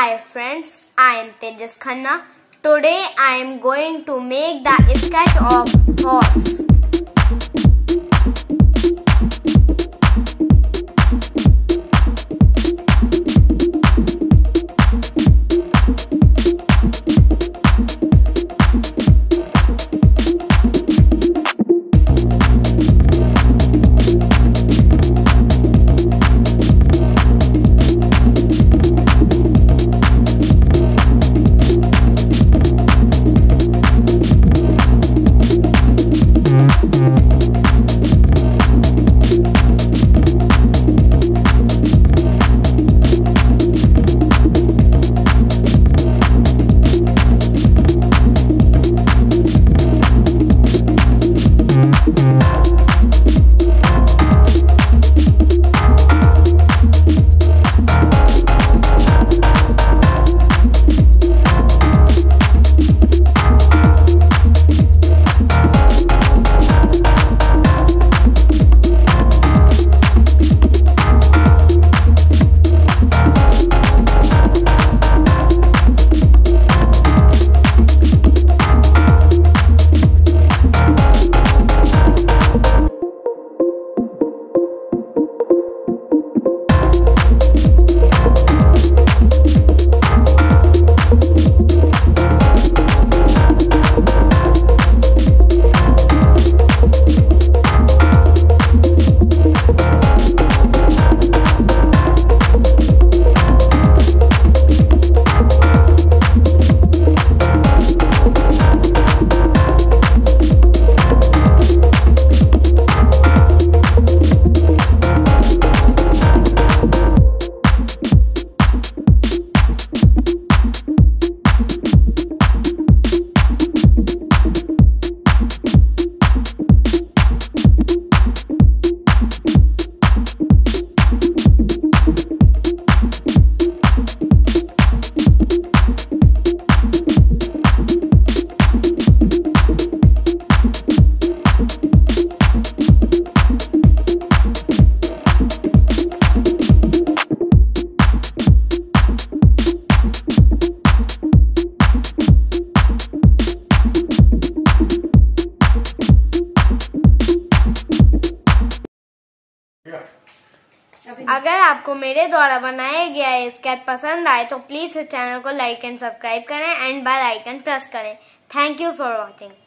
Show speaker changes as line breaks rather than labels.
Hi friends, I am Tejas Khanna. Today I am going to make the sketch of horse. अगर आपको मेरे द्वारा बनाया गया स्केच पसंद आए तो प्लीज इस चैनल को लाइक एंड सब्सक्राइब करें एंड बेल आइकन प्रेस करें। Thank you for watching.